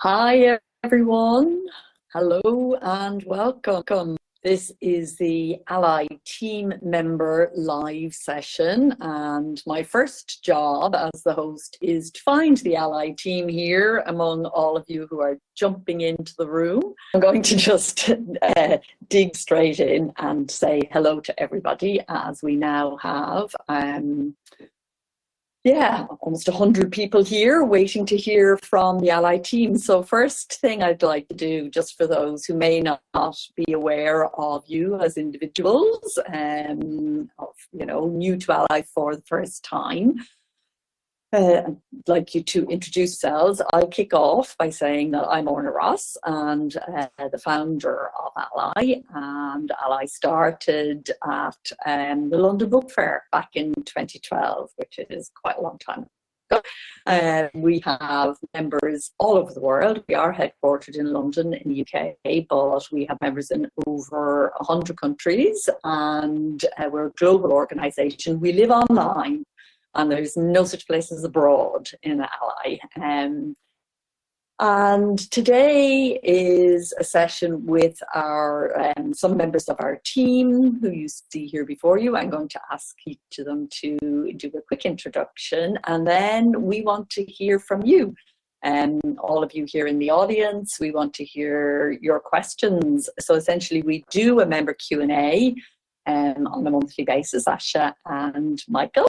Hi everyone, hello and welcome. This is the ALLi team member live session, and my first job as the host is to find the ALLi team here among all of you who are jumping into the room. I'm going to just dig straight in and say hello to everybody, as we now have almost 100 people here waiting to hear from the ALLi team. So first thing I'd like to do, just for those who may not be aware of you as individuals, new to ALLi for the first time, I'd like you to introduce yourselves. I'll kick off by saying that I'm Orna Ross and the founder of ALLi. And ALLi started at the London Book Fair back in 2012, which is quite a long time ago. We have members all over the world. We are headquartered in London in the UK, but we have members in over 100 countries, and we're a global organisation. We live online, and there's no such place as abroad in ALLi. And today is a session with our some members of our team who you see here before you. I'm going to ask each of them to do a quick introduction, and then we want to hear from you. All of you here in the audience, we want to hear your questions. So essentially we do a member Q&A on a monthly basis. Sacha and Michael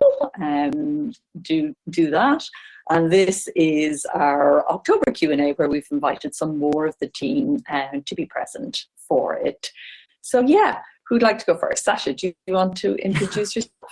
do that, and this is our October Q&A, where we've invited some more of the team to be present for it. So who'd like to go first? Sacha, do you want to introduce yourself?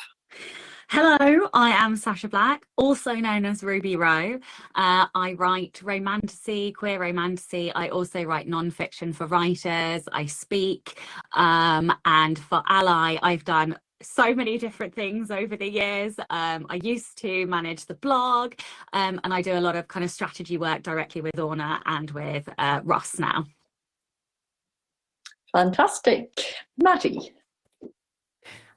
Hello, I am Sacha Black, also known as Ruby Rowe. I write romantasy, queer romantasy. I also write non-fiction for writers. I speak, and for ALLi, I've done so many different things over the years. I used to manage the blog, and I do a lot of kind of strategy work directly with Orna and with Ross now. Fantastic. Matty.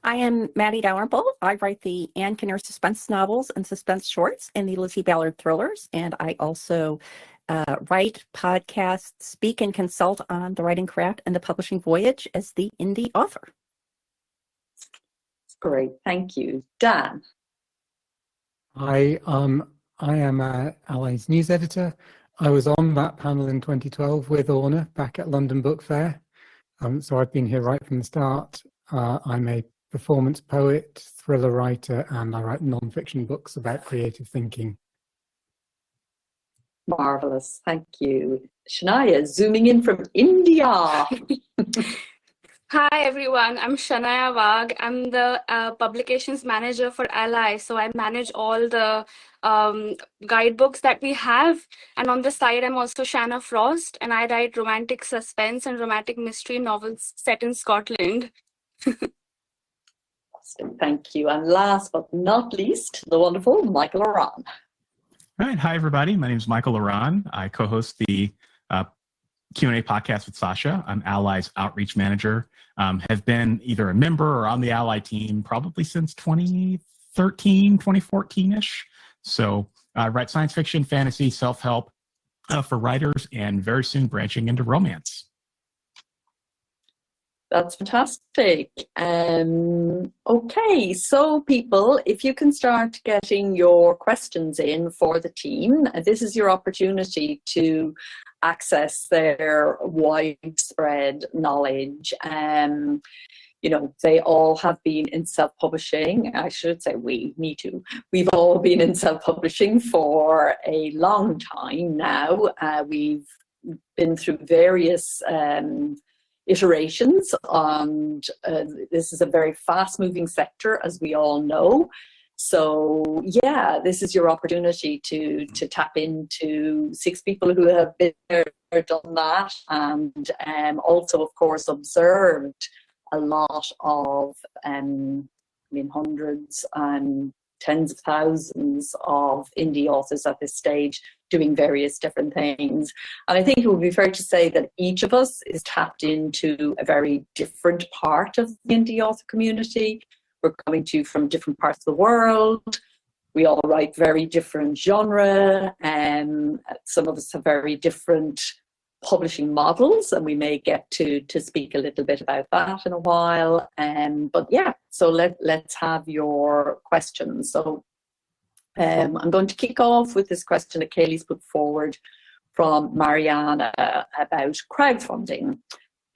I am Matty Dalrymple. I write the Anne Kinnear suspense novels and suspense shorts and the Lizzie Ballard thrillers. And I also write, podcast, speak, and consult on the writing craft and the publishing voyage as the indie author. Great, thank you. Dan. Hi, I am ALLi's news editor. I was on that panel in 2012 with Orna back at London Book Fair. So I've been here right from the start. I'm a performance poet, thriller writer, and I write non-fiction books about creative thinking. Marvelous, thank you. Shanaya, zooming in from India. Hi everyone, I'm Shanaya Wagh. I'm the publications manager for ALLi, so I manage all the guidebooks that we have. And on the side, I'm also Shanna Frost, and I write romantic suspense and romantic mystery novels set in Scotland. Thank you. And last but not least, the wonderful Michael Ronn. All right. Hi, everybody. My name is Michael Ronn. I co-host the Q&A podcast with Sacha. I'm ALLi's outreach manager. Have been either a member or on the ALLi team probably since 2013, 2014-ish. So I write science fiction, fantasy, self-help for writers, and very soon branching into romance. That's fantastic. Okay, so people, if you can start getting your questions in for the team, this is your opportunity to access their widespread knowledge. They all have been in self-publishing. I should say me too. We've all been in self-publishing for a long time now. We've been through various iterations, and this is a very fast-moving sector, as we all know. So this is your opportunity to tap into 6 people who have been there, done that, and also, of course, observed a lot of hundreds and tens of thousands of indie authors at this stage doing various different things. And I think it would be fair to say that each of us is tapped into a very different part of the indie author community. We're coming to you from different parts of the world. we all write very different genre, and some of us have very different publishing models, and we may get to speak a little bit about that in a while. But yeah, so let's have your questions. So I'm going to kick off with this question that Kaylee's put forward from Mariana about crowdfunding.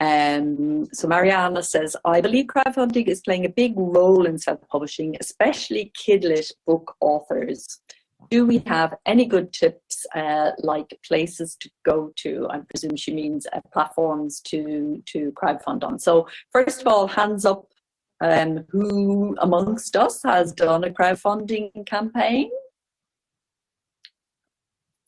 So Mariana says, I believe crowdfunding is playing a big role in self-publishing, especially kidlit book authors. Do we have any good tips, like places to go to? I presume she means platforms to crowdfund on. So first of all, hands up, who amongst us has done a crowdfunding campaign?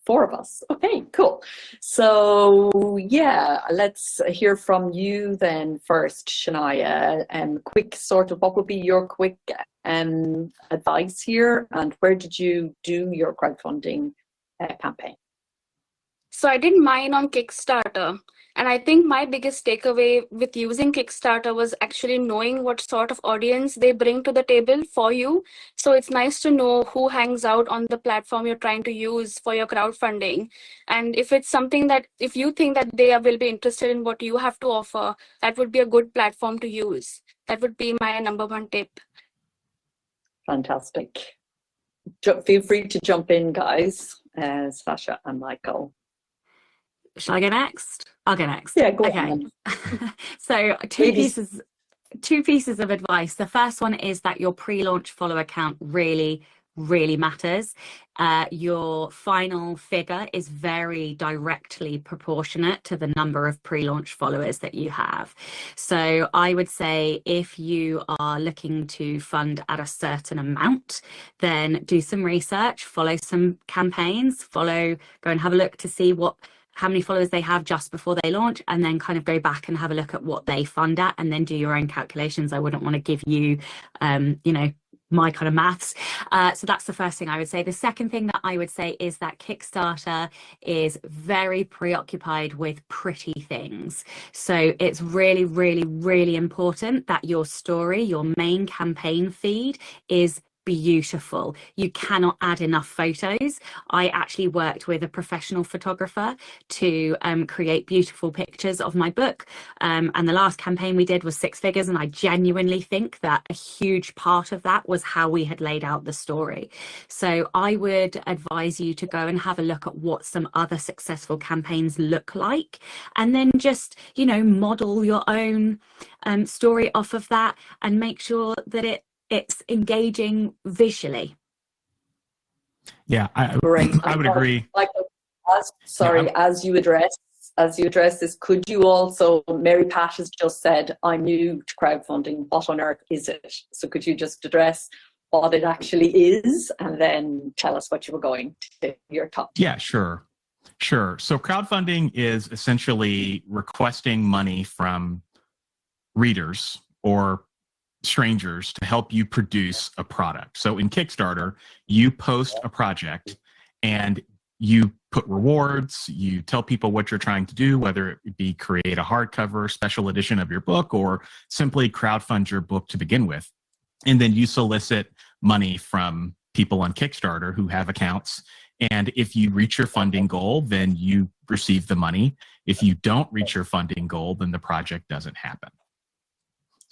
4 of us. Okay, cool. So yeah, let's hear from you then first, Shanaya. Quick sort of, what would be your quick advice here, and where did you do your crowdfunding campaign? So I did mine on Kickstarter. And I think my biggest takeaway with using Kickstarter was actually knowing what sort of audience they bring to the table for you. So it's nice to know who hangs out on the platform you're trying to use for your crowdfunding. And if it's something that, if you think that they will be interested in what you have to offer, that would be a good platform to use. That would be my number 1 tip. Fantastic. Feel free to jump in, guys, Sacha and Michael. Shall I go next? I'll go next. Yeah, go okay. on. So two pieces of advice. The first one is that your pre-launch follower count really matters. Your final figure is very directly proportionate to the number of pre-launch followers that you have. So I would say if you are looking to fund at a certain amount, then do some research, follow some campaigns, go and have a look to see how many followers they have just before they launch, and then kind of go back and have a look at what they fund at, and then do your own calculations. I wouldn't want to give you, my kind of maths. So that's the first thing I would say. The second thing that I would say is that Kickstarter is very preoccupied with pretty things. So it's really important that your story, your main campaign feed, is beautiful. You cannot add enough photos. I actually worked with a professional photographer to create beautiful pictures of my book, and the last campaign we did was 6 figures, and I genuinely think that a huge part of that was how we had laid out the story. So I would advise you to go and have a look at what some other successful campaigns look like, and then just model your own story off of that, and make sure that it's engaging visually. Yeah, I would agree. As you address this, could you also, Mary Pat has just said, I'm new to crowdfunding, what on earth is it? So could you just address what it actually is, and then tell us what you were going to your top? Yeah, sure. So crowdfunding is essentially requesting money from readers or strangers to help you produce a product. So in Kickstarter, you post a project and you put rewards, you tell people what you're trying to do, whether it be create a hardcover special edition of your book or simply crowdfund your book to begin with. And then you solicit money from people on Kickstarter who have accounts. And if you reach your funding goal, then you receive the money. If you don't reach your funding goal, then the project doesn't happen.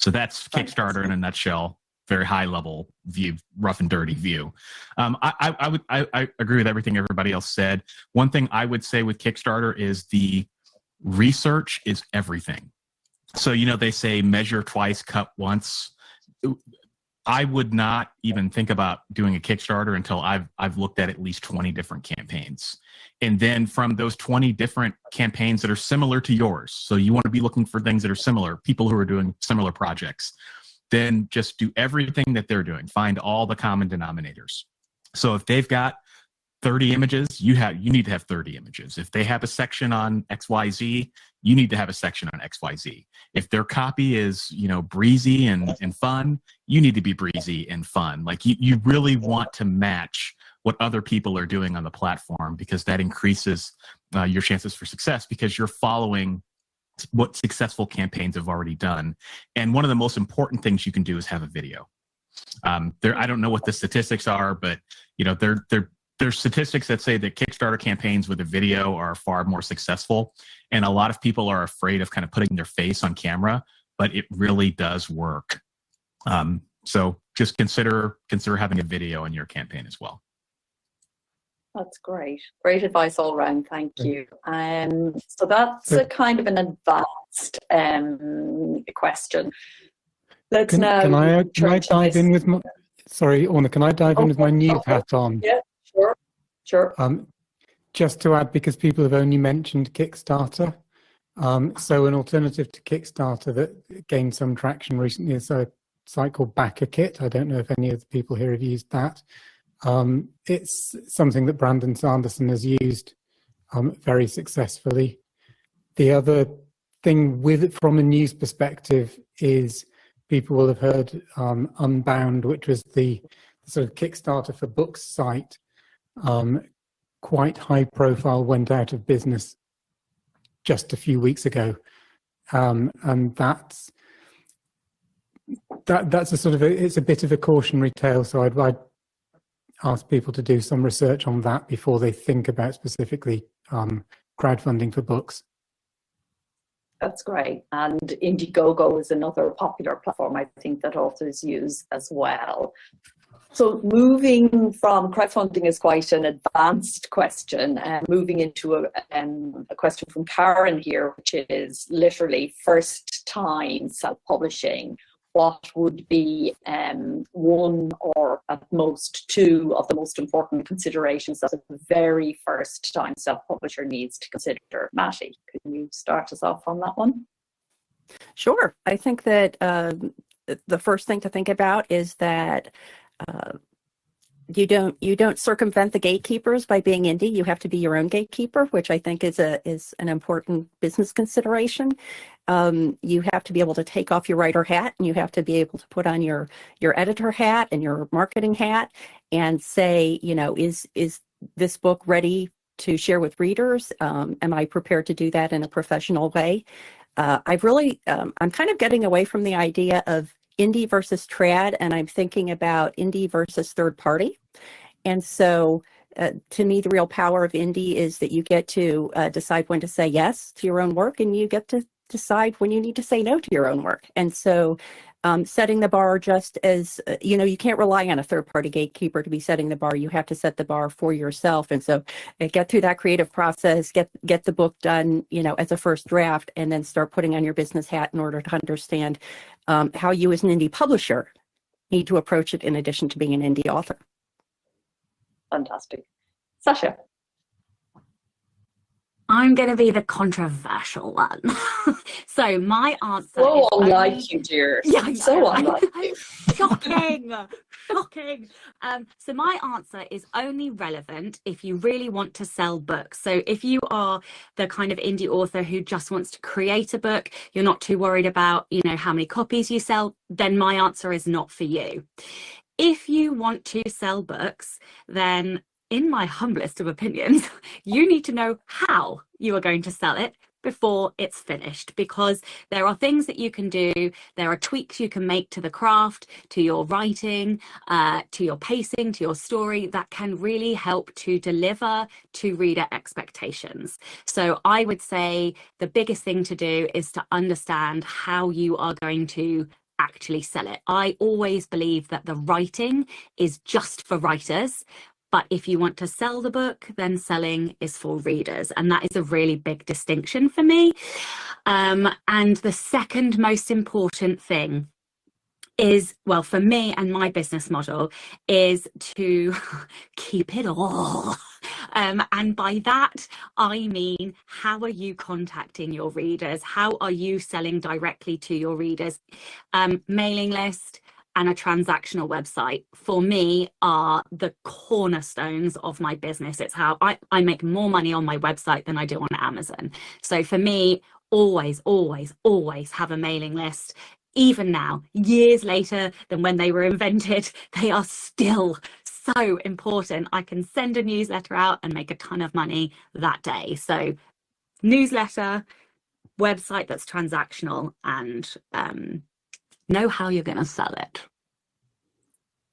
So that's Kickstarter in a nutshell, very high level view, rough and dirty view. I agree with everything everybody else said. One thing I would say with Kickstarter is the research is everything. So, they say measure twice, cut once. I would not even think about doing a Kickstarter until I've looked at least 20 different campaigns. And then from those 20 different campaigns that are similar to yours, so you want to be looking for things that are similar, people who are doing similar projects, then just do everything that they're doing. Find all the common denominators. So if they've got 30 images, you need to have 30 images. If they have a section on XYZ, you need to have a section on XYZ. If their copy is, breezy and fun, you need to be breezy and fun. Like you really want to match what other people are doing on the platform, because that increases your chances for success, because you're following what successful campaigns have already done. And one of the most important things you can do is have a video. I don't know what the statistics are, but there's statistics that say that Kickstarter campaigns with a video are far more successful, and a lot of people are afraid of kind of putting their face on camera, but it really does work. So just consider having a video in your campaign as well. That's great. Great advice all around. Thank you. So that's a kind of an advanced question. Can I dive in with my? Sorry, Orna. Can I dive in with my news hat on? Yeah, sure. Just to add, because people have only mentioned Kickstarter. So an alternative to Kickstarter that gained some traction recently is a site called BackerKit. I don't know if any of the people here have used that. It's something that Brandon Sanderson has used very successfully. The other thing from a news perspective is people will have heard Unbound, which was the sort of Kickstarter for books site, quite high profile, went out of business just a few weeks ago. And that's a sort of it's a bit of a cautionary tale. So I'd ask people to do some research on that before they think about specifically crowdfunding for books. That's great. And Indiegogo is another popular platform I think that authors use as well. So moving from crowdfunding is quite an advanced question, and moving into a question from Karen here, which is literally first time self-publishing. What would be one or at most two of the most important considerations that a very first time self-publisher needs to consider? Matty, can you start us off on that one? Sure. I think that the first thing to think about is that you don't circumvent the gatekeepers by being indie. You have to be your own gatekeeper, which I think is an important business consideration. You have to be able to take off your writer hat, and you have to be able to put on your editor hat and your marketing hat and say, is this book ready to share with readers? Am I prepared to do that in a professional way? I'm kind of getting away from the idea of indie versus trad, and I'm thinking about indie versus third party. And so to me, the real power of indie is that you get to decide when to say yes to your own work, and you get to decide when you need to say no to your own work. And so setting the bar just as, you can't rely on a third party gatekeeper to be setting the bar. You have to set the bar for yourself. And so get through that creative process, get the book done, as a first draft, and then start putting on your business hat in order to understand how you as an indie publisher need to approach it in addition to being an indie author. Fantastic. Sacha. I'm going to be the controversial one. So my answer so unlike you, dear. Yeah, so unlike you. Shocking. So my answer is only relevant if you really want to sell books. So if you are the kind of indie author who just wants to create a book, you're not too worried about, how many copies you sell, then my answer is not for you. If you want to sell books, then in my humblest of opinions, you need to know how you are going to sell it before it's finished, because there are things that you can do. There are tweaks you can make to the craft, to your writing, to your pacing, to your story that can really help to deliver to reader expectations. So I would say the biggest thing to do is to understand how you are going to actually sell it. I always believe that the writing is just for writers. But if you want to sell the book, then selling is for readers. And that is a really big distinction for me. And the second most important thing is, well, for me and my business model, is to keep it all. And by that, I mean, how are you contacting your readers? How are you selling directly to your readers? Mailing list and a transactional website, for me, are the cornerstones of my business. It's how I make more money on my website than I do on Amazon. So for me, always, always, always have a mailing list. Even now, years later than when they were invented, they are still so important. I can send a newsletter out and make a ton of money that day. So newsletter, website that's transactional, and know how you're going to sell it.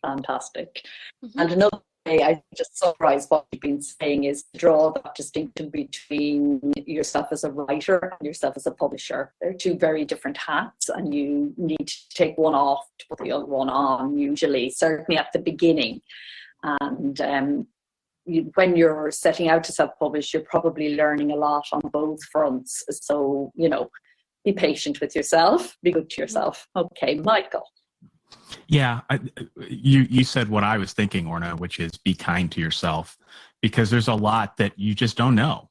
Fantastic. Mhm. And another way I just summarize what you've been saying is to draw that distinction between yourself as a writer and yourself as a publisher. They're two very different hats, and you need to take one off to put the other one on, usually, certainly at the beginning. And when you're setting out to self-publish, you're probably learning a lot on both fronts. So, be patient with yourself, be good to yourself. Okay, Michael. Yeah, you said what I was thinking, Orna, which is be kind to yourself, because there's a lot that you just don't know.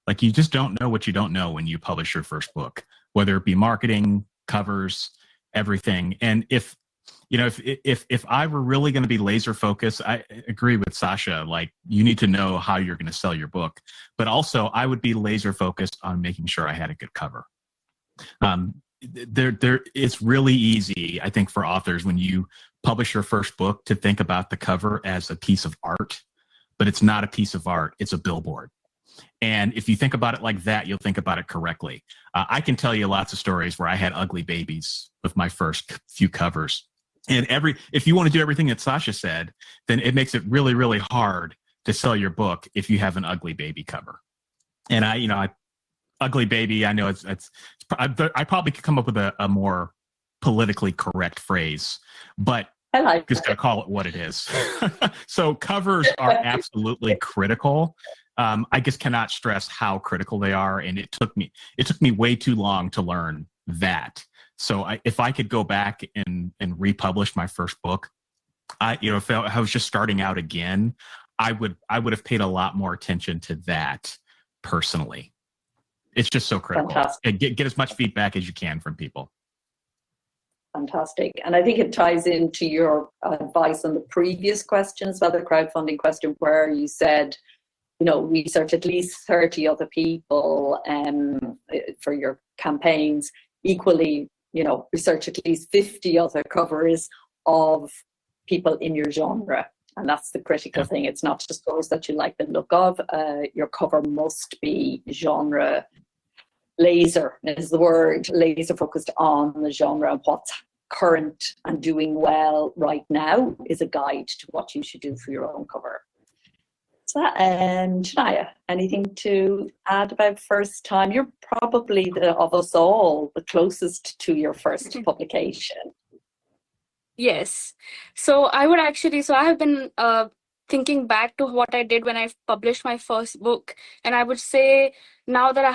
Like, you just don't know what you don't know when you publish your first book, whether it be marketing, covers, everything. And if I were really going to be laser focused, I agree with Sacha. Like, you need to know how you're going to sell your book, but also I would be laser focused on making sure I had a good cover. It's really easy, I think, for authors when you publish your first book to think about the cover as a piece of art, but it's not a piece of art, it's a billboard. And if you think about it like that, you'll think about it correctly. I can tell you lots of stories where I had ugly babies with my first few covers. And if you want to do everything that Sacha said, then it makes it really, really hard to sell your book if you have an ugly baby cover. And ugly baby, I know I probably could come up with a more politically correct phrase, but I'm just going to call it what it is. So covers are absolutely critical. I just cannot stress how critical they are. And it took me way too long to learn that. So if I could go back and republish my first book, if I was just starting out again, I would have paid a lot more attention to that personally. It's just so critical. Fantastic. Get as much feedback as you can from people. Fantastic. And I think it ties into your advice on the previous questions, about the crowdfunding question, where you said, research at least 30 other people for your campaigns. Equally, research at least 50 other covers of people in your genre. And that's the critical thing. It's not just those that you like the look of. Your cover must be genre laser, is the word, laser focused on the genre. What's current and doing well right now is a guide to what you should do for your own cover. And Shanaya, anything to add about first time? You're probably of us all the closest to your first publication. Yes. So I have been thinking back to what I did when I published my first book. And I would say now that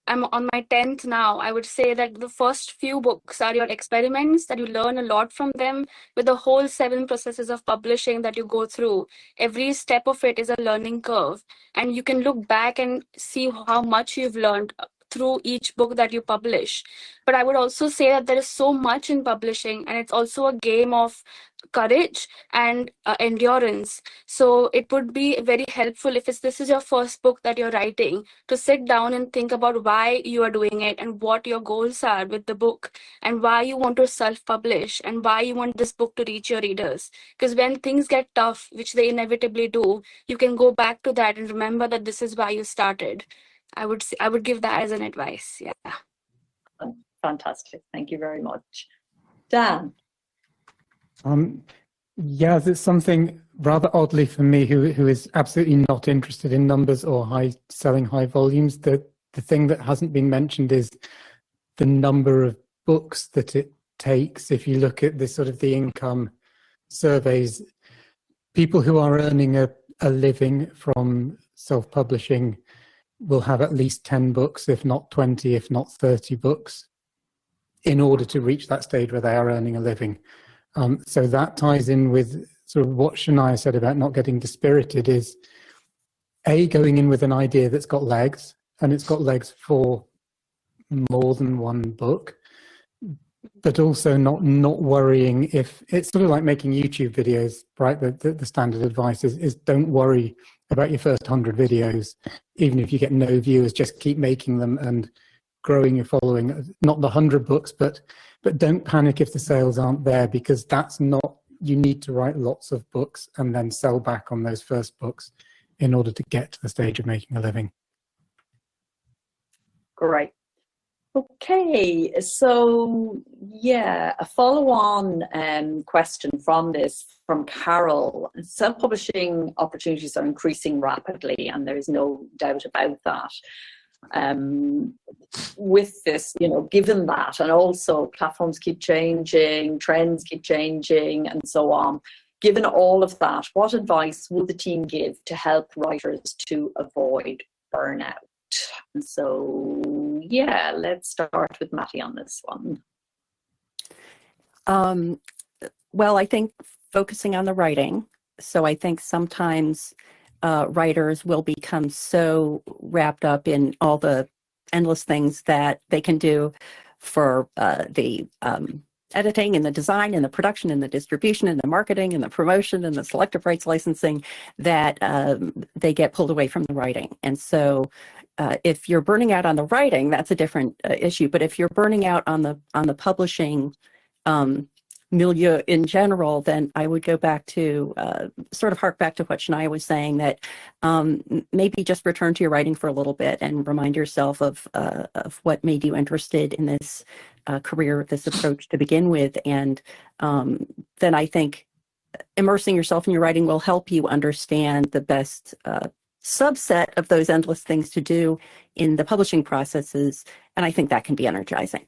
I'm on my 10th now, I would say that the first few books are your experiments, that you learn a lot from them, with the whole 7 processes of publishing that you go through. Every step of it is a learning curve. And you can look back and see how much you've learned through each book that you publish. But I would also say that there is so much in publishing, and it's also a game of courage and endurance. So it would be very helpful if this is your first book that you're writing, to sit down and think about why you are doing it and what your goals are with the book, and why you want to self-publish, and why you want this book to reach your readers. Because when things get tough, which they inevitably do, you can go back to that and remember that this is why you started. I would give that as an advice. Yeah. Fantastic. Thank you very much. Dan. Yeah, it's something rather oddly for me, who is absolutely not interested in numbers or selling high volumes. The thing that hasn't been mentioned is the number of books that it takes. If you look at the income surveys, people who are earning a living from self-publishing will have at least 10 books, if not 20, if not 30 books, in order to reach that stage where they are earning a living. So that ties in with sort of what Shanaya said about not getting dispirited, is going in with an idea that's got legs, and it's got legs for more than one book, but also not worrying if it's sort of like making YouTube videos, right? The standard advice is don't worry about your first 100 videos. Even if you get no viewers, just keep making them and growing your following. Not the 100 books, but don't panic if the sales aren't there, because you need to write lots of books and then sell back on those first books in order to get to the stage of making a living. Great. Okay, so yeah, a follow-on question from this, from Carol. Self-publishing opportunities are increasing rapidly, and there's no doubt about that. With this, given that, and also platforms keep changing, trends keep changing, and so on, given all of that, what advice would the team give to help writers to avoid burnout? And so, yeah, let's start with Matty on this one. Well, I think focusing on the writing. So I think sometimes writers will become so wrapped up in all the endless things that they can do for the editing and the design and the production and the distribution and the marketing and the promotion and the selective rights licensing that they get pulled away from the writing. And so if you're burning out on the writing, that's a different issue. But if you're burning out on the publishing milieu in general, then I would go back to sort of hark back to what Shanaya was saying, that maybe just return to your writing for a little bit and remind yourself of what made you interested in this career, this approach to begin with. And then I think immersing yourself in your writing will help you understand the best subset of those endless things to do in the publishing processes. And I think that can be energizing.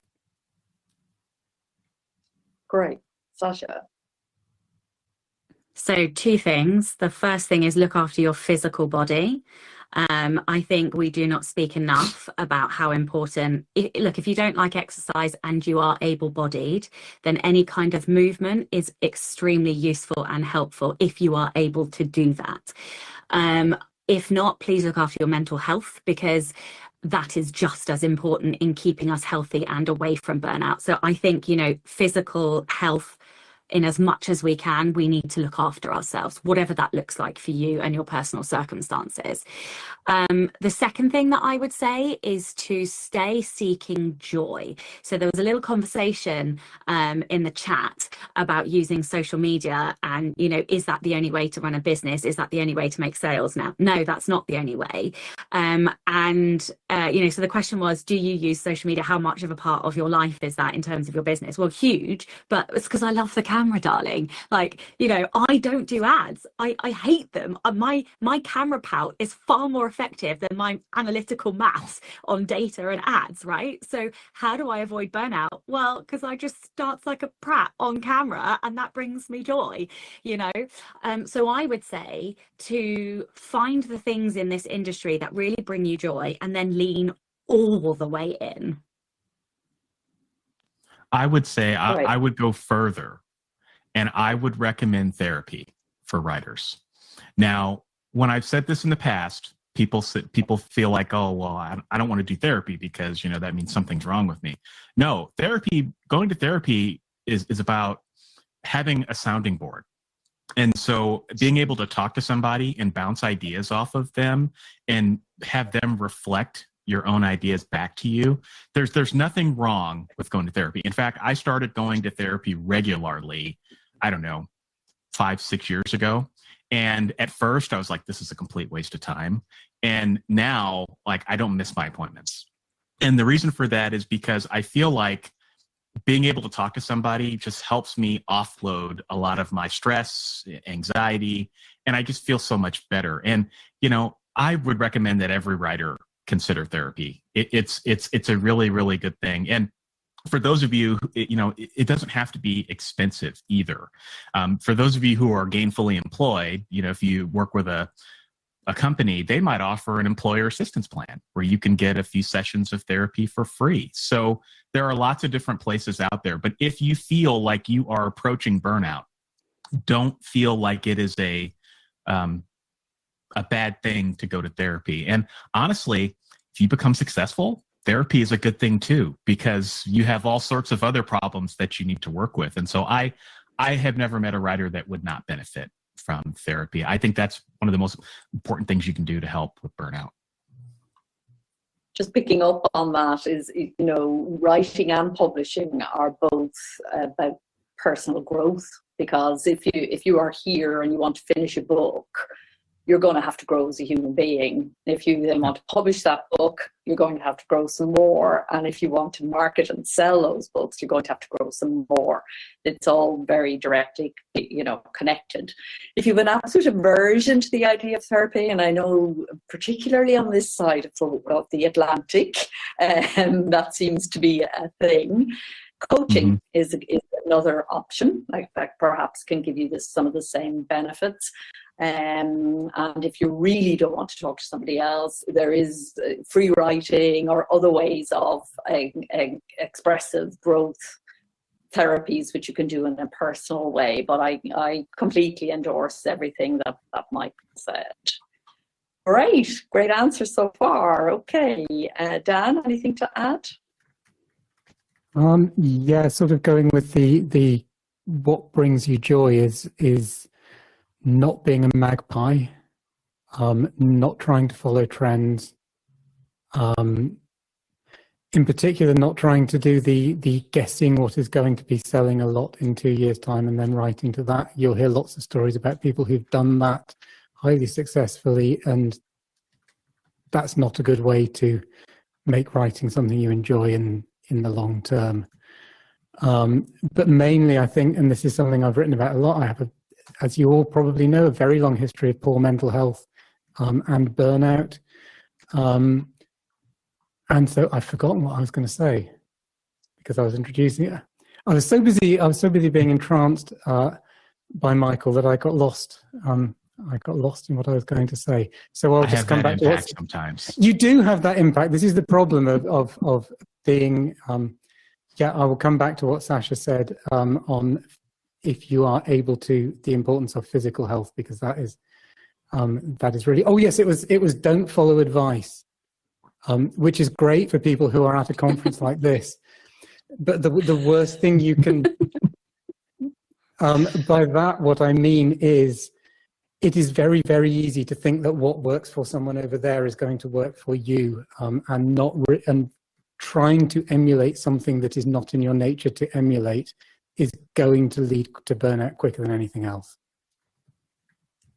Great. Sacha? So 2 things. The first thing is look after your physical body. I think we do not speak enough about how important, look, if you don't like exercise and you are able-bodied, then any kind of movement is extremely useful and helpful if you are able to do that. If not, please look after your mental health, because that is just as important in keeping us healthy and away from burnout. So I think, physical health, in as much as we can, we need to look after ourselves, whatever that looks like for you and your personal circumstances. The second thing that I would say is to stay seeking joy. So there was a little conversation in the chat about using social media and, is that the only way to run a business? Is that the only way to make sales now? No, that's not the only way. So the question was, do you use social media? How much of a part of your life is that in terms of your business? Well, huge, but it's because I love the camera, darling. I don't do ads. I hate them. My camera pout is far more effective than my analytical maths on data and ads, right? So how do I avoid burnout? Well, because I just dance like a prat on camera, and that brings me joy, So I would say to find the things in this industry that really bring you joy and then lean all the way in. I would say Right. I would go further, and I would recommend therapy for writers. Now, when I've said this in the past, people feel like, oh, well, I don't want to do therapy because, that means something's wrong with me. No, going to therapy is about having a sounding board. And so being able to talk to somebody and bounce ideas off of them and have them reflect your own ideas back to you, there's nothing wrong with going to therapy. In fact, I started going to therapy regularly, I don't know, 5-6 years ago. And at first I was like, this is a complete waste of time. And now, I don't miss my appointments. And the reason for that is because I feel like being able to talk to somebody just helps me offload a lot of my stress, anxiety, and I just feel so much better. And, I would recommend that every writer consider therapy. It's a really, really good thing. And for those of you, it doesn't have to be expensive either. For those of you who are gainfully employed, if you work with a company, they might offer an employer assistance plan where you can get a few sessions of therapy for free. So there are lots of different places out there. But if you feel like you are approaching burnout, don't feel like it is a bad thing to go to therapy. And honestly, if you become successful, therapy is a good thing too, because you have all sorts of other problems that you need to work with. And so I have never met a writer that would not benefit from therapy. I think that's one of the most important things you can do to help with burnout. Just picking up on that is, writing and publishing are both about personal growth, because if you are here and you want to finish a book, you're going to have to grow as a human being. If you then want to publish that book, you're going to have to grow some more. And if you want to market and sell those books, you're going to have to grow some more. It's all very directly, connected. If you have an absolute aversion to the idea of therapy, and I know particularly on this side of the Atlantic, that seems to be a thing, coaching is another option, that perhaps can give you some of the same benefits. And if you really don't want to talk to somebody else, there is free writing or other ways of expressive growth therapies which you can do in a personal way. But I completely endorse everything that Mike said. All right, great answer so far. Okay, Dan, anything to add? Yeah, sort of going with the what brings you joy is not being a magpie, not trying to follow trends, in particular not trying to do the guessing what is going to be selling a lot in 2 years' time and then writing to that. You'll hear lots of stories about people who've done that highly successfully, and that's not a good way to make writing something you enjoy in the long term. But mainly, I think, and this is something I've written about a lot, I have, as you all probably know, a very long history of poor mental health and burnout. And so I've forgotten what I was going to say because I was introducing it. I was so busy being entranced by Michael that I got lost. I got lost in what I was going to say. So I'll just come back to what sometimes. You do have that impact. This is the problem of being. I will come back to what Sacha said on if you are able to, the importance of physical health, because that is really. Oh yes, it was don't follow advice, which is great for people who are at a conference like this. But the worst thing you can by that, what I mean is, it is very, very easy to think that what works for someone over there is going to work for you, and trying to emulate something that is not in your nature to emulate is going to lead to burnout quicker than anything else.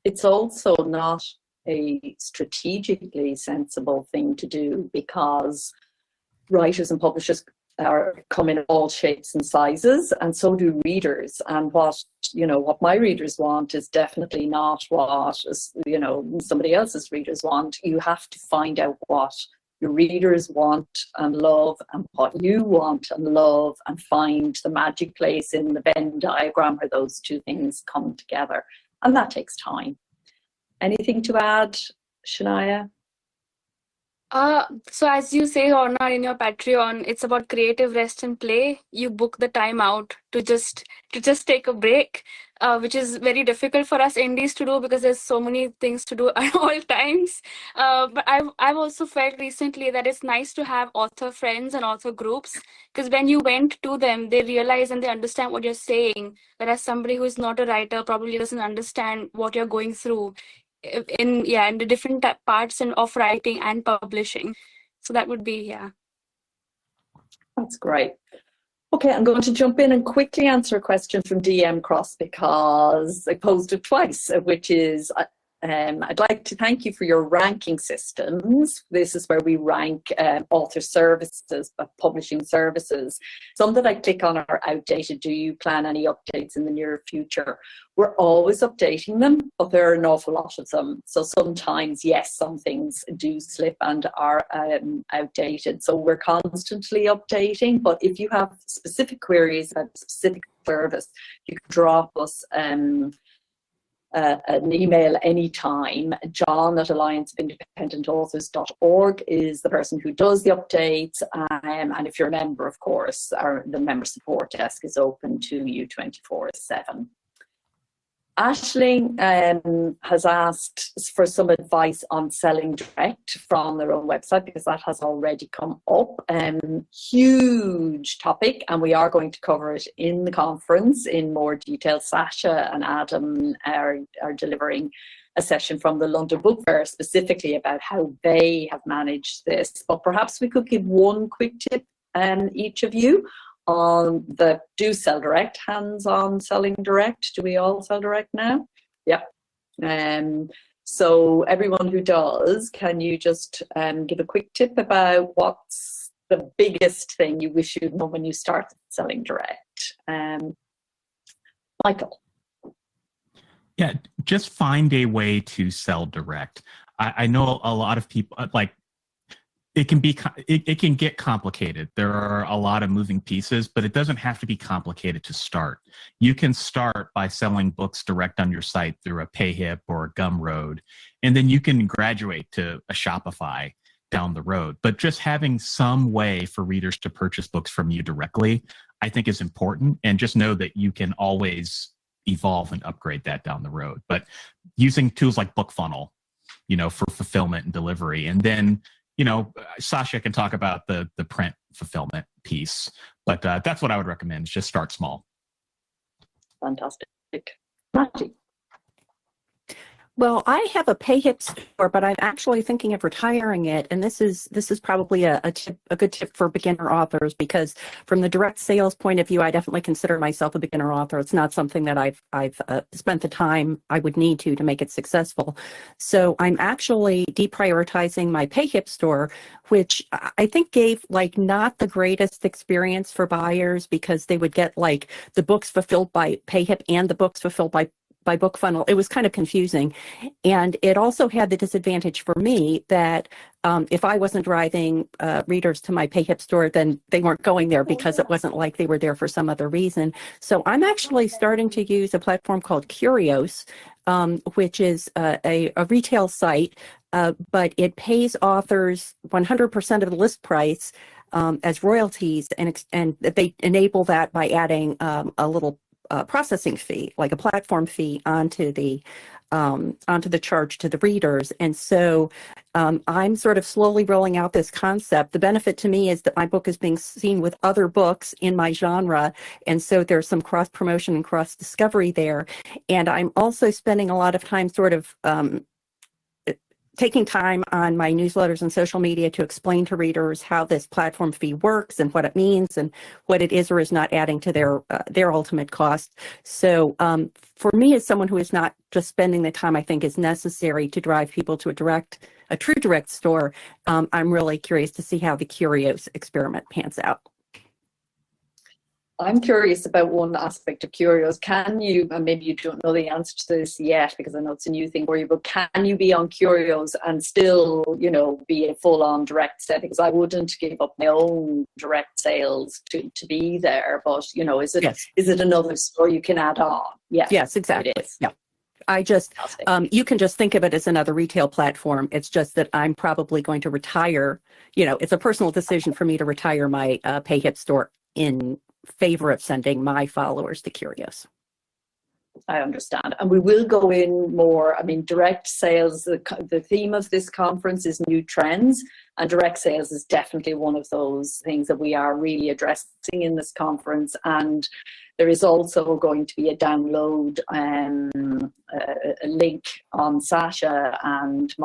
It's also not a strategically sensible thing to do, because writers and publishers come in all shapes and sizes, and so do readers. And what my readers want is definitely not what somebody else's readers want. You have to find out what your readers want and love, and what you want and love, and find the magic place in the Venn diagram where those two things come together. And that takes time. Anything to add, Shanaya? So as you say, Orna, in your Patreon, it's about creative rest and play. You book the time out to just take a break, which is very difficult for us indies to do because there's so many things to do at all times. But I've also felt recently that it's nice to have author friends and author groups, because when you went to them, they realize and they understand what you're saying. Whereas somebody who is not a writer probably doesn't understand what you're going through in the different parts of writing and publishing. So that would be, That's great. Okay, I'm going to jump in and quickly answer a question from DM Cross, because I posed it twice, which is, I'd like to thank you for your ranking systems. This is where we rank author services, publishing services. Some that I click on are outdated. Do you plan any updates in the near future? We're always updating them, but there are an awful lot of them. So sometimes, yes, some things do slip and are outdated. So we're constantly updating. But if you have specific queries about a specific service, you can drop us an email anytime. John at allianceofindependentauthors.org is the person who does the updates. And if you're a member, of course, the member support desk is open to you 24/7. Aisling has asked for some advice on selling direct from their own website, because that has already come up. Huge topic, and we are going to cover it in the conference in more detail. Sacha and Adam are delivering a session from the London Book Fair specifically about how they have managed this. But perhaps we could give one quick tip, each of you, on the do sell direct, hands-on selling direct. Do we all sell direct now? Yep. So everyone who does, can you just give a quick tip about what's the biggest thing you wish you'd known when you started selling direct? Michael. Yeah, just find a way to sell direct. I know a lot of people, like, it can get complicated. There are a lot of moving pieces, but it doesn't have to be complicated to start. You can start by selling books direct on your site through a PayHip or a Gumroad, and then you can graduate to a Shopify down the road. But just having some way for readers to purchase books from you directly, I think, is important. And just know that you can always evolve and upgrade that down the road. But using tools like BookFunnel, for fulfillment and delivery, and then Sacha can talk about the print fulfillment piece, but that's what I would recommend. Just start small. Fantastic. Matty. Well, I have a PayHip store, but I'm actually thinking of retiring it, and this is probably a good tip for beginner authors, because from the direct sales point of view, I definitely consider myself a beginner author. It's not something that I've spent the time I would need to make it successful. So I'm actually deprioritizing my PayHip store, which I think gave not the greatest experience for buyers, because they would get the books fulfilled by PayHip and the books fulfilled by BookFunnel. It was kind of confusing. And it also had the disadvantage for me that if I wasn't driving readers to my PayHip store, then they weren't going there, because it wasn't like they were there for some other reason. So I'm actually starting to use a platform called Curios, which is a retail site, but it pays authors 100% of the list price as royalties, and they enable that by adding a little processing fee, like a platform fee, onto the charge to the readers. And so I'm sort of slowly rolling out this concept. The benefit to me is that my book is being seen with other books in my genre, and so there's some cross promotion and cross discovery there. And I'm also spending a lot of time sort of taking time on my newsletters and social media to explain to readers how this platform fee works and what it means and what it is or is not adding to their ultimate cost. So for me, as someone who is not just spending the time I think is necessary to drive people to a true direct store, I'm really curious to see how the Curios experiment pans out. I'm curious about one aspect of Curios. Can you, and maybe you don't know the answer to this yet because I know it's a new thing for you, but can you be on Curios and still, be a full-on direct set? Because I wouldn't give up my own direct sales to be there, but, is it Yes. Is it another store you can add on? Yeah. Yes, exactly. It is. Yeah. You can just think of it as another retail platform. It's just that I'm probably going to retire. It's a personal decision for me to retire my PayHip store in favor of sending my followers to Curios. I understand. And we will go in more, direct sales, the theme of this conference is new trends, and direct sales is definitely one of those things that we are really addressing in this conference. And there is also going to be a download, a link on Sacha and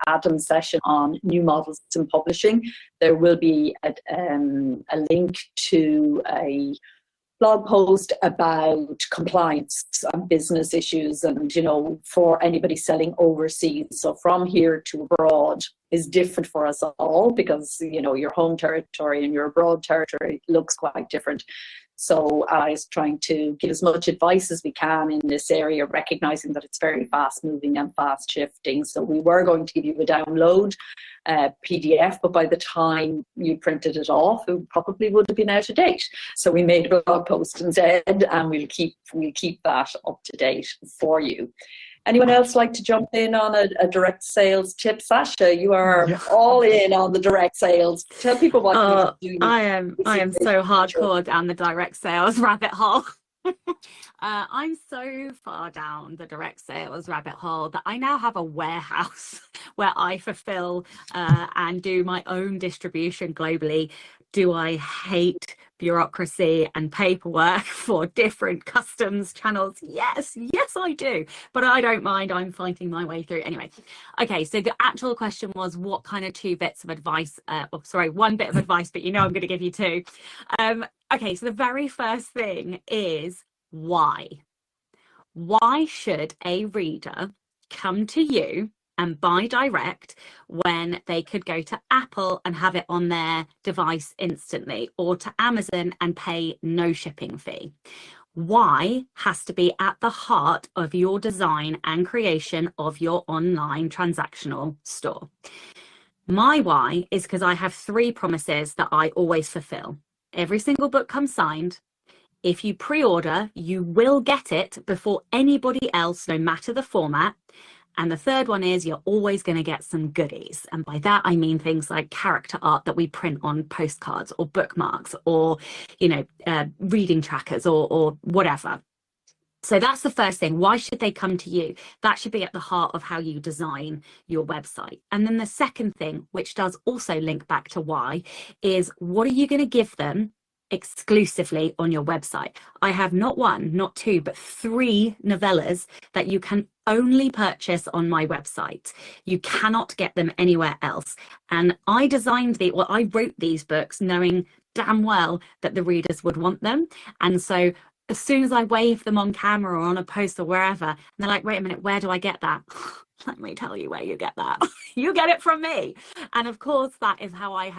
Adam's session on new models in publishing. There will be a link to a blog post about compliance and business issues, and for anybody selling overseas. So from here to abroad is different for us all, because your home territory and your abroad territory looks quite different. So I was trying to give as much advice as we can in this area, recognizing that it's very fast moving and fast shifting. So we were going to give you a download PDF, but by the time you printed it off, it probably would have been out of date. So we made a blog post instead, and we'll keep that up to date for you. Anyone else like to jump in on a direct sales tip? Sacha, you are all in on the direct sales. Tell people what you do. I am so hardcore down the direct sales rabbit hole. I'm so far down the direct sales rabbit hole that I now have a warehouse where I fulfill and do my own distribution globally. Do I hate bureaucracy and paperwork for different customs channels? Yes, I do. But I don't mind. I'm fighting my way through. Anyway, okay, so the actual question was what kind of two bits of advice? One bit of advice, but I'm going to give you two. Okay, so the very first thing is why? Why should a reader come to you and buy direct when they could go to Apple and have it on their device instantly, or to Amazon and pay no shipping fee? Why has to be at the heart of your design and creation of your online transactional store. My why is because I have 3 promises that I always fulfill. Every single book comes signed. If you pre-order, you will get it before anybody else, no matter the format. And the 3rd one is you're always going to get some goodies. And by that, I mean things like character art that we print on postcards or bookmarks, or, reading trackers or whatever. So that's the first thing. Why should they come to you? That should be at the heart of how you design your website. And then the second thing, which does also link back to why, is what are you going to give them exclusively on your website? I have not 1, not 2, but 3 novellas that you can only purchase on my website. You cannot get them anywhere else. And I I wrote these books knowing damn well that the readers would want them. And so as soon as I wave them on camera or on a post or wherever, and they're like, wait a minute, where do I get that? Let me tell you where you get that. You get it from me. And of course, that is how I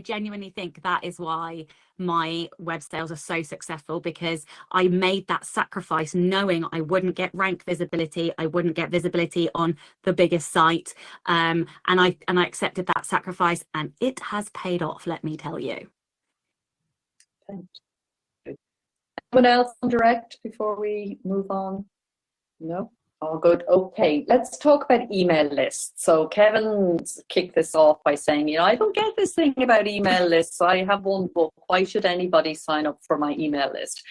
genuinely think that is why my web sales are so successful, because I made that sacrifice knowing I wouldn't get rank visibility. I wouldn't get visibility on the biggest site. And I accepted that sacrifice, and it has paid off, let me tell you. Thank you. Anyone else on direct before we move on? No? All good. Okay, let's talk about email lists. So Kevin's kicked this off by saying, I don't get this thing about email lists. I have one book. Why should anybody sign up for my email list?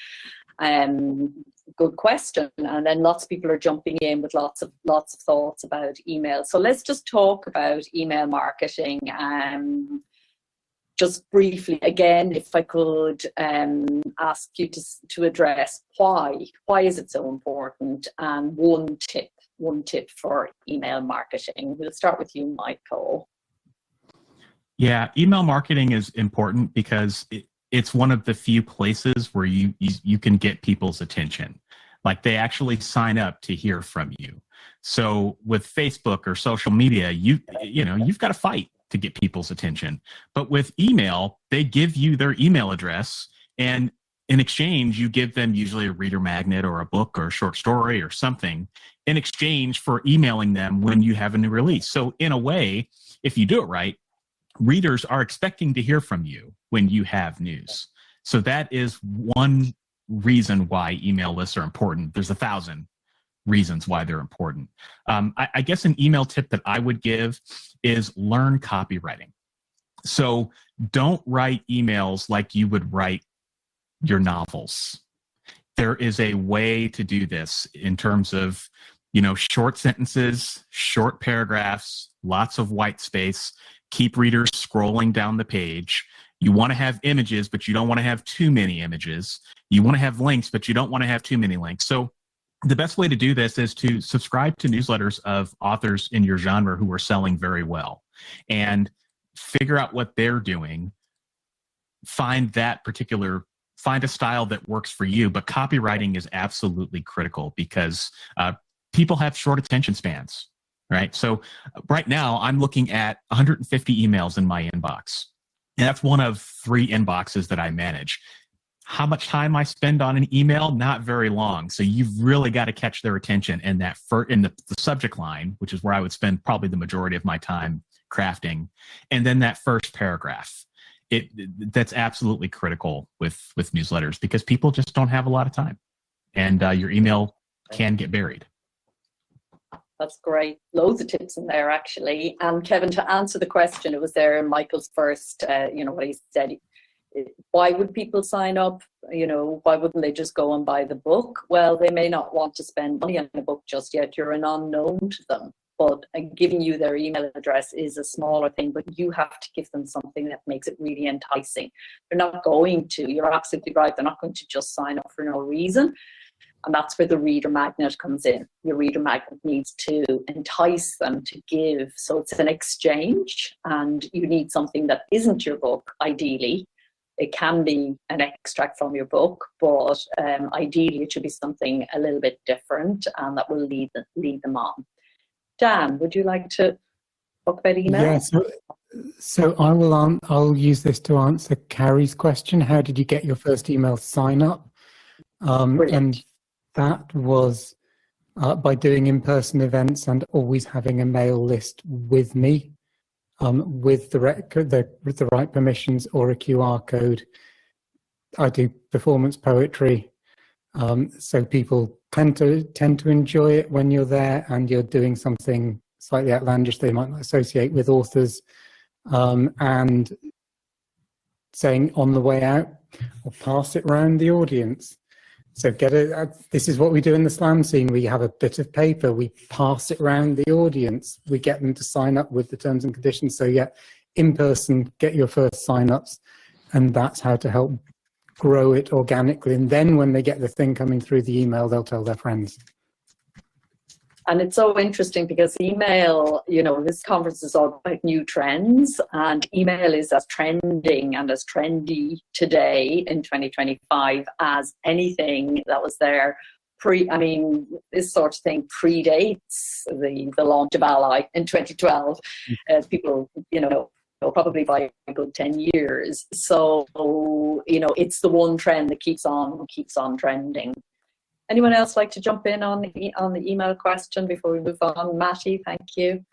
Good question. And then lots of people are jumping in with lots of thoughts about email. So let's just talk about email marketing. Just briefly, again, if I could ask you to address why is it so important, and one tip for email marketing. We'll start with you, Michael. Yeah, email marketing is important because it's one of the few places where you can get people's attention. Like, they actually sign up to hear from you. So with Facebook or social media, you've got to fight to get people's attention. But with email, they give you their email address, and in exchange, you give them usually a reader magnet or a book or a short story or something in exchange for emailing them when you have a new release. So in a way, if you do it right, readers are expecting to hear from you when you have news. So that is one reason why email lists are important. There's 1,000 reasons why they're important. I guess an email tip that I would give is learn copywriting. So don't write emails like you would write your novels. There is a way to do this in terms of, short sentences, short paragraphs, lots of white space, keep readers scrolling down the page. You want to have images, but you don't want to have too many images. You want to have links, but you don't want to have too many links. So the best way to do this is to subscribe to newsletters of authors in your genre who are selling very well, and figure out what they're doing. Find a style that works for you. But copywriting is absolutely critical because people have short attention spans, right? So right now I'm looking at 150 emails in my inbox, and that's one of 3 inboxes that I manage. How much time I spend on an email? Not very long. So you've really got to catch their attention in that in the subject line, which is where I would spend probably the majority of my time crafting, and then that first paragraph. That's absolutely critical with newsletters, because people just don't have a lot of time, and your email can get buried. That's great. Loads of tips in there, actually. And Kevin, to answer the question, it was there in Michael's first, what he said. Why would people sign up? Why wouldn't they just go and buy the book? Well, they may not want to spend money on the book just yet. You're an unknown to them. But giving you their email address is a smaller thing, but you have to give them something that makes it really enticing. They're not going to, you're absolutely right, they're not going to just sign up for no reason. And that's where the reader magnet comes in. Your reader magnet needs to entice them to give. So it's an exchange, and you need something that isn't your book, ideally. It can be an extract from your book, but ideally it should be something a little bit different, and that will lead them on. Dan, would you like to talk about email? Yeah, so I'll use this to answer Carrie's question. How did you get your first email sign up? And that was by doing in-person events and always having a mail list with me, with the right permissions or a QR code. I do performance poetry, so people tend to enjoy it when you're there and you're doing something slightly outlandish they might not associate with authors, and saying on the way out, or pass it around the audience. So this is what we do in the slam scene. We have a bit of paper, we pass it around the audience, we get them to sign up with the terms and conditions. So yeah, in person, get your first sign-ups, and that's how to help grow it organically. And then when they get the thing coming through the email, they'll tell their friends. And it's so interesting because email, this conference is all about new trends, and email is as trending and as trendy today in 2025 as anything that was there this sort of thing predates the launch of ALLi in 2012, as people, probably by a good 10 years. So, it's the one trend that keeps on trending. Anyone else like to jump in on the email question before we move on? Matty, thank you.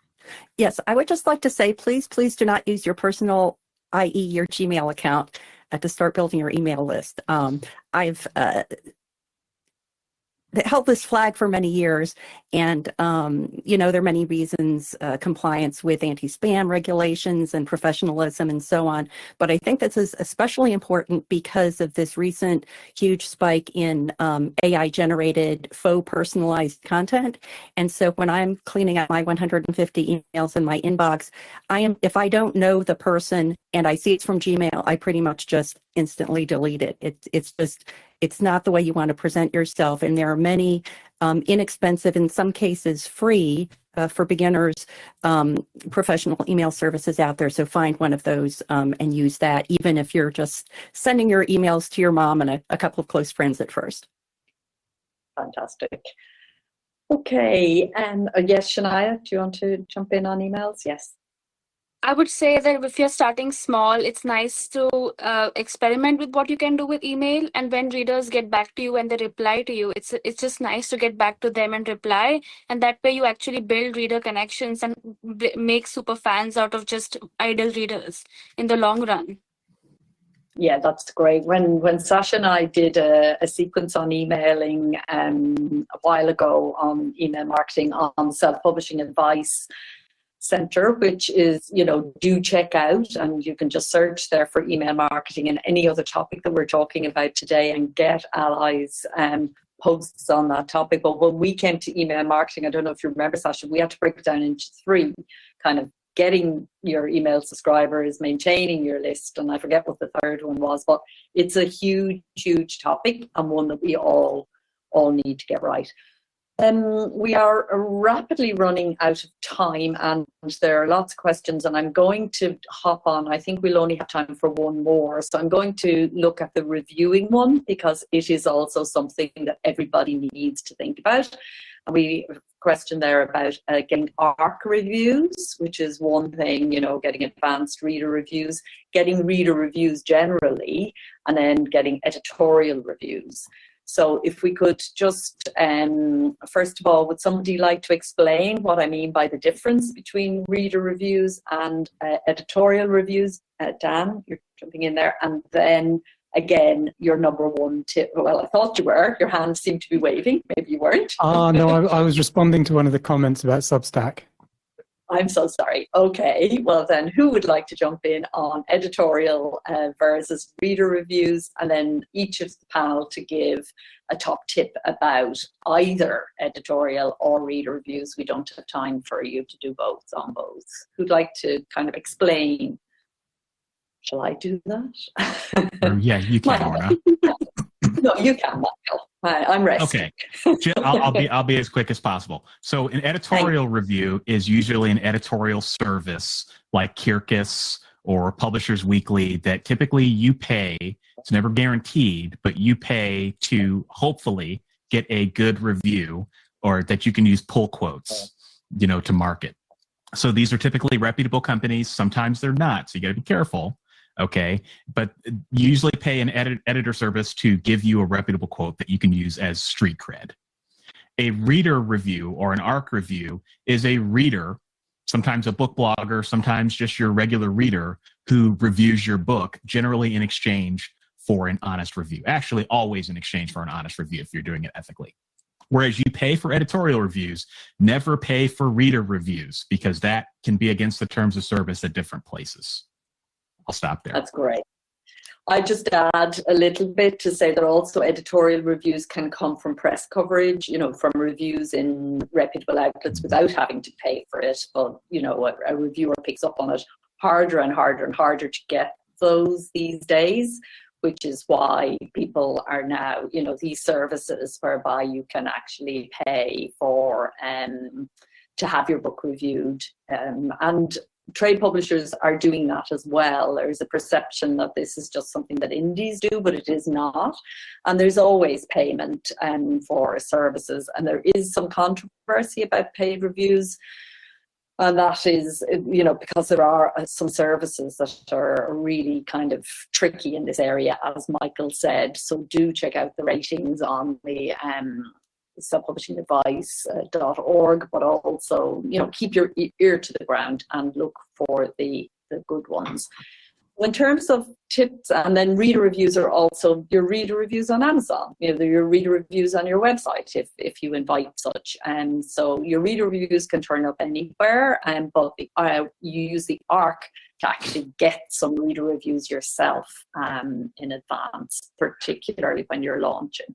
Yes, I would just like to say, please do not use your personal, i.e. your Gmail account, to start building your email list. I've held this flag for many years, and there are many reasons, compliance with anti-spam regulations and professionalism and so on, but I think this is especially important because of this recent huge spike in AI generated faux personalized content. And so when I'm cleaning out my 150 emails in my inbox, if I don't know the person and I see it's from Gmail, I pretty much just instantly delete it. It's not the way you want to present yourself. And there are many inexpensive, in some cases free, for beginners, professional email services out there. So find one of those and use that, even if you're just sending your emails to your mom and a couple of close friends at first. Fantastic. Okay. Yes, Shanaya, do you want to jump in on emails? Yes. I would say that if you're starting small, it's nice to experiment with what you can do with email. And when readers get back to you and they reply to you, it's just nice to get back to them and reply. And that way you actually build reader connections and make super fans out of just idle readers in the long run. Yeah, that's great. When Sacha and I did a sequence on emailing a while ago on email marketing on self-publishing advice center, which is, do check out, and you can just search there for email marketing and any other topic that we're talking about today and get ALLi's posts on that topic. But when we came to email marketing, I don't know if you remember, Sacha, we had to break it down into three, kind of getting your email subscribers, maintaining your list, and I forget what the third one was, but it's a huge topic and one that we all need to get right. We are rapidly running out of time, and there are lots of questions, and I'm going to hop on. I think we'll only have time for one more. So I'm going to look at the reviewing one because it is also something that everybody needs to think about. And we have a question there about getting ARC reviews, which is one thing, getting advanced reader reviews, getting reader reviews generally, and then getting editorial reviews. So if we could just, first of all, would somebody like to explain what I mean by the difference between reader reviews and editorial reviews? Dan, you're jumping in there. And then, again, your number one tip. Well, I thought you were. Your hand seemed to be waving. Maybe you weren't. No, I was responding to one of the comments about Substack. I'm so sorry. Okay, well then, who would like to jump in on editorial versus reader reviews, and then each of the panel to give a top tip about either editorial or reader reviews. We don't have time for you to do both on both. Who'd like to kind of explain? Shall I do that? Yeah, you can, Orna. No, you can, Michael. I'm resting. Okay, I'll be as quick as possible. So an editorial review is usually an editorial service like Kirkus or Publishers Weekly that typically you pay. It's never guaranteed, but you pay to hopefully get a good review, or that you can use pull quotes. to market. So these are typically reputable companies. Sometimes they're not. So you got to be careful. Okay. But you usually pay an editor service to give you a reputable quote that you can use as street cred. A reader review or an ARC review is a reader, sometimes a book blogger, sometimes just your regular reader who reviews your book, generally in exchange for an honest review. Actually, always in exchange for an honest review if you're doing it ethically. Whereas you pay for editorial reviews, never pay for reader reviews, because that can be against the terms of service at different places. I'll stop there. That's great. I just add a little bit to say that also editorial reviews can come from press coverage, from reviews in reputable outlets without having to pay for it. But, a reviewer picks up on it harder and harder and harder to get those these days, which is why people are now, these services whereby you can actually pay for to have your book reviewed. And trade publishers are doing that as well. There's a perception that this is just something that indies do, but it is not. And there's always payment for services. And there is some controversy about paid reviews. And that is, because there are some services that are really kind of tricky in this area, as Michael said. So do check out the ratings on the self-publishingadvice.org, but also, keep your ear to the ground and look for the good ones. In terms of tips, and then reader reviews are also your reader reviews on Amazon, your reader reviews on your website if you invite such. And so your reader reviews can turn up anywhere, but you use the ARC to actually get some reader reviews yourself in advance, particularly when you're launching.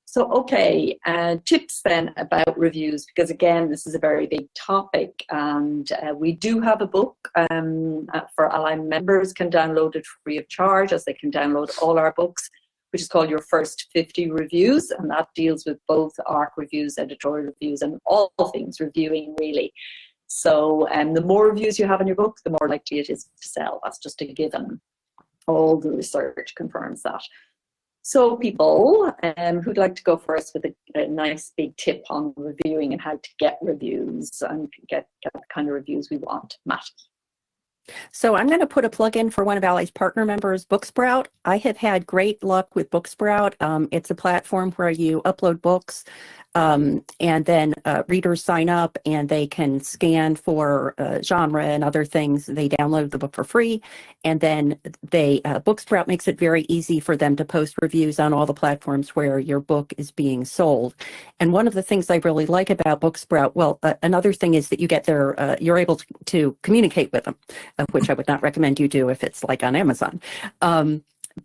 So, okay, tips then about reviews, because again, this is a very big topic, and we do have a book for ALLi members, can download it free of charge, as they can download all our books, which is called Your First 50 Reviews, and that deals with both ARC reviews, editorial reviews, and all things reviewing, really. So the more reviews you have in your book, the more likely it is to sell. That's just a given. All the research confirms that. So people who'd like to go first with a nice big tip on reviewing and how to get reviews and get the kind of reviews we want. Matty. So I'm going to put a plug in for one of ALLi's partner members, Booksprout. I have had great luck with Booksprout. It's a platform where you upload books and then readers sign up and they can scan for genre and other things. They download the book for free, and then Booksprout makes it very easy for them to post reviews on all the platforms where your book is being sold. And one of the things I really like about Booksprout, another thing is that you get you're able to communicate with them, which I would not recommend you do if it's like on Amazon.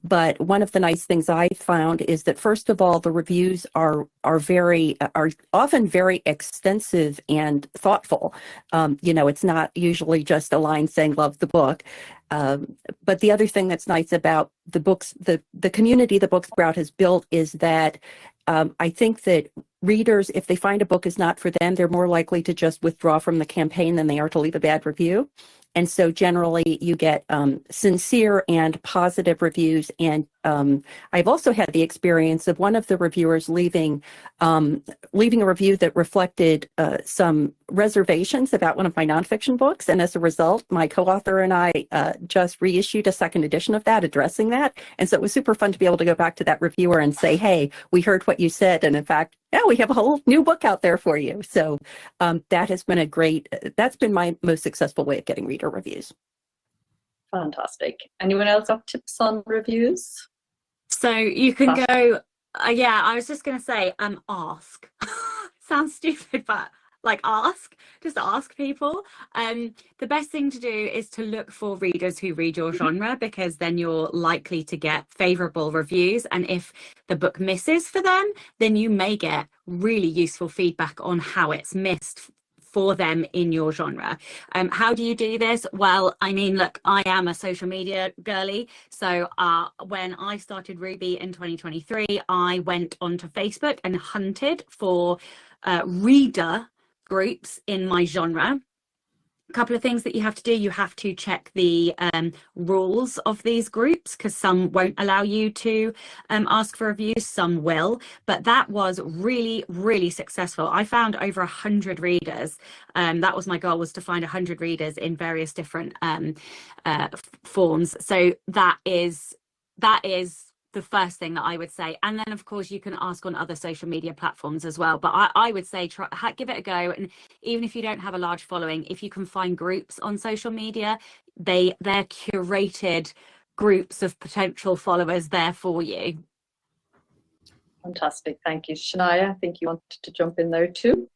But one of the nice things I found is that, first of all, the reviews are often very extensive and thoughtful. It's not usually just a line saying "love the book." But the other thing that's nice about the books, the community the Booksprout has built, is that I think that readers, if they find a book is not for them, they're more likely to just withdraw from the campaign than they are to leave a bad review. And so generally you get sincere and positive reviews. And I've also had the experience of one of the reviewers leaving a review that reflected some reservations about one of my nonfiction books. And as a result, my co-author and I just reissued a second edition of that, addressing that. And so it was super fun to be able to go back to that reviewer and say, hey, we heard what you said. And in fact, we have a whole new book out there for you. So that has been that's been my most successful way of getting reader reviews. Fantastic. Anyone else have tips on reviews? So you can go, I was just going to say, ask. Sounds stupid, but just ask people. The best thing to do is to look for readers who read your genre, because then you're likely to get favorable reviews. And if the book misses for them, then you may get really useful feedback on how it's missed for them in your genre. How do you do this? Well, I mean, look, I am a social media girly. So when I started Ruby in 2023, I went onto Facebook and hunted for reader groups in my genre. couple of things that you have to do. You have to check the rules of these groups, because some won't allow you to ask for reviews, some will. But that was really, really successful. I found over 100 readers. That was my goal, was to find 100 readers in various different forms. So that is the first thing that I would say. And then, of course, you can ask on other social media platforms as well. But I would say give it a go. And even if you don't have a large following, if you can find groups on social media, they're curated groups of potential followers there for you. Fantastic. Thank you. Shanaya, I think you wanted to jump in there too.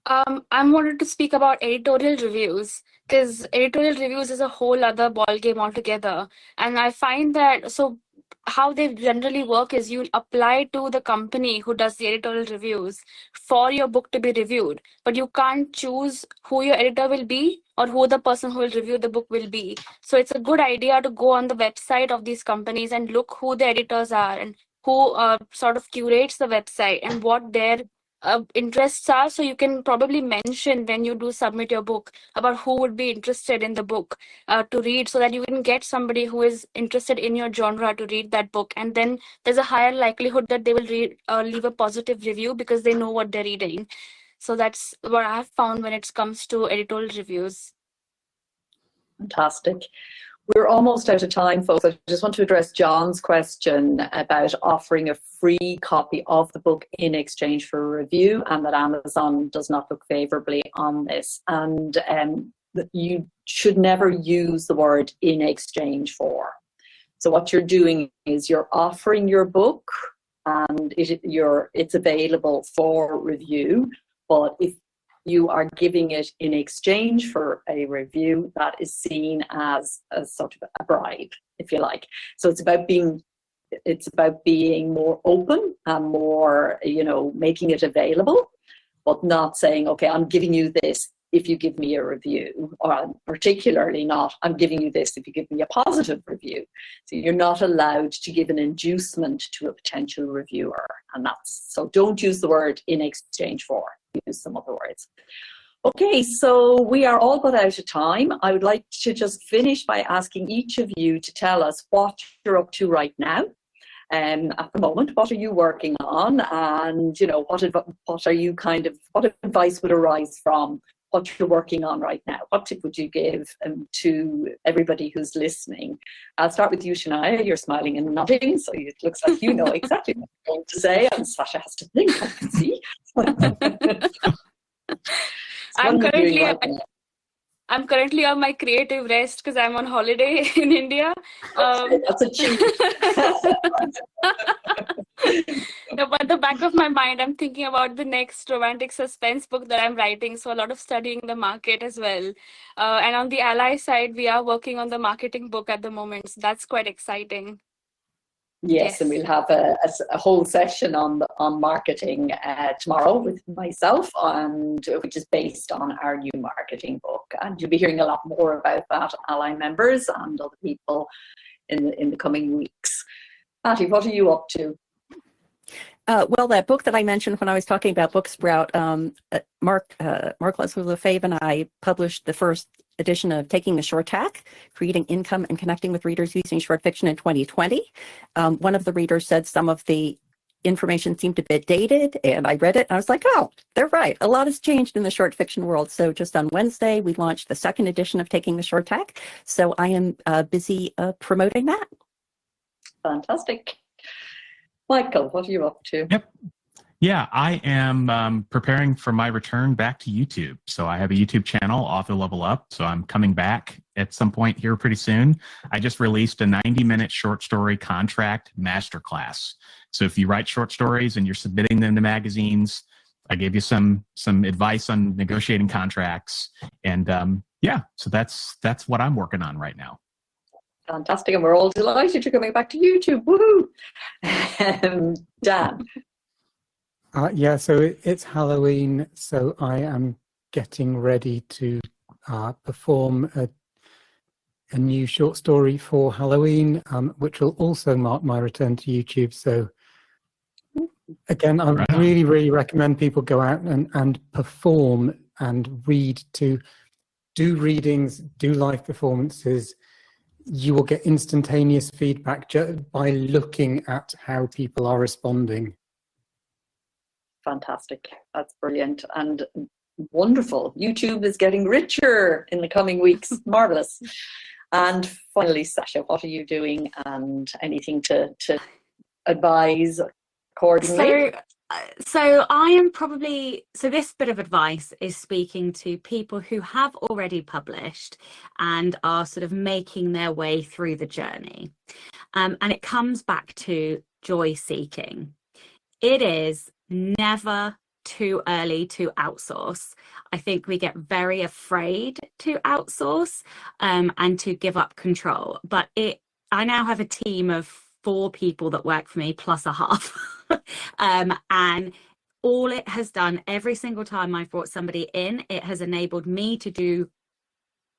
I wanted to speak about editorial reviews, because editorial reviews is a whole other ballgame altogether. And I find that, so how they generally work is you apply to the company who does the editorial reviews for your book to be reviewed, but you can't choose who your editor will be or who the person who will review the book will be. So it's a good idea to go on the website of these companies and look who the editors are and who sort of curates the website and what their interests are. So you can probably mention when you do submit your book about who would be interested in the book to read, so that you can get somebody who is interested in your genre to read that book. And then there's a higher likelihood that they will leave a positive review because they know what they're reading. So that's what I've found when it comes to editorial reviews. Fantastic. We're almost out of time, folks. I just want to address John's question about offering a free copy of the book in exchange for a review, and that Amazon does not look favorably on this. And you should never use the word in exchange for. So what you're doing is you're offering your book, and it's available for review. But if you are giving it in exchange for a review, that is seen as a sort of a bribe, if you like. So it's about being more open and more, making it available, but not saying, okay, I'm giving you this if you give me a review, or particularly not, I'm giving you this if you give me a positive review. So you're not allowed to give an inducement to a potential reviewer. So don't use the word in exchange for. Use some other words. Okay, so we are all but out of time. I would like to just finish by asking each of you to tell us what you're up to right now. At the moment, what are you working on? And, what advice would arise from what you're working on right now? What tip would you give to everybody who's listening? I'll start with you, Shanaya. You're smiling and nodding, so it looks like you know exactly what I'm going to say, and Sacha has to think, I can see. I'm currently on my creative rest because I'm on holiday in India. That's a cheat. No, but at the back of my mind, I'm thinking about the next romantic suspense book that I'm writing. So a lot of studying the market as well. And on the ALLi side, we are working on the marketing book at the moment. So that's quite exciting. Yes, and we'll have a whole session on marketing tomorrow with myself, and which is based on our new marketing book. And you'll be hearing a lot more about that, ALLi members and other people in the coming weeks. Matty, what are you up to? Well, that book that I mentioned when I was talking about Booksprout, Mark Leslie Lefebvre and I published the first edition of Taking the Short Tack, Creating Income and Connecting with Readers Using Short Fiction in 2020. One of the readers said some of the information seemed a bit dated, and I read it and I was like, oh, they're right. A lot has changed in the short fiction world. So just on Wednesday, we launched the second edition of Taking the Short Tack. So I am busy promoting that. Fantastic. Michael, what are you up to? Yep. Yeah, I am preparing for my return back to YouTube. So I have a YouTube channel, Author Level Up. So I'm coming back at some point here pretty soon. I just released a 90-minute short story contract masterclass. So if you write short stories and you're submitting them to magazines, I gave you some advice on negotiating contracts. And so that's what I'm working on right now. Fantastic, and we're all delighted you're coming back to YouTube. Woohoo! Dan. So it's Halloween, so I am getting ready to perform a new short story for Halloween, which will also mark my return to YouTube. So again, I really, really recommend people go out and perform and read to do readings, do live performances. You will get instantaneous feedback just by looking at how people are responding. Fantastic. That's brilliant and wonderful. YouTube is getting richer in the coming weeks. Marvelous. And finally, Sacha, what are you doing and anything to advise accordingly? So I am probably, this bit of advice is speaking to people who have already published and are sort of making their way through the journey. And it comes back to joy seeking. It is never too early to outsource. I think we get very afraid to outsource and to give up control. But I now have a team of 4 people that work for me plus a half. And all it has done every single time I've brought somebody in, it has enabled me to do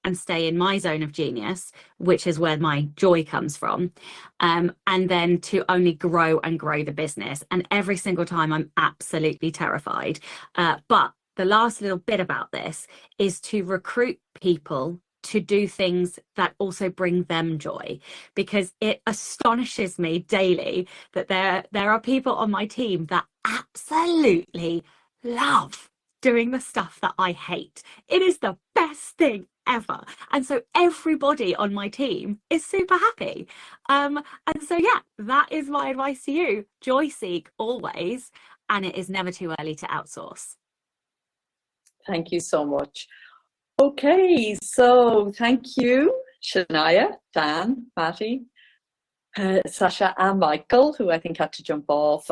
and stay in my zone of genius, which is where my joy comes from, and then to only grow and grow the business. And every single time I'm absolutely terrified. But the last little bit about this is to recruit people to do things that also bring them joy, because it astonishes me daily that there are people on my team that absolutely love doing the stuff that I hate. It is the best thing ever. And so everybody on my team is super happy. And so, yeah, that is my advice to you. Joy seek always, and it is never too early to outsource. Thank you so much. Okay, so thank you, Shanaya, Dan, Matty, Sacha and Michael, who I think had to jump off,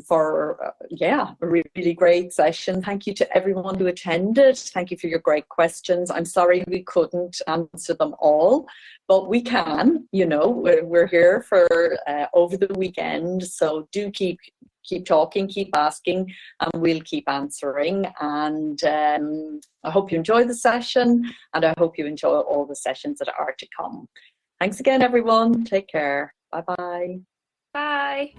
for a really great session. Thank you to everyone who attended. Thank you for your great questions. I'm sorry we couldn't answer them all, but we can. We're here for over the weekend, so do keep talking, keep asking, and we'll keep answering. And I hope you enjoy the session, and I hope you enjoy all the sessions that are to come. Thanks again, everyone. Take care. Bye-bye. Bye.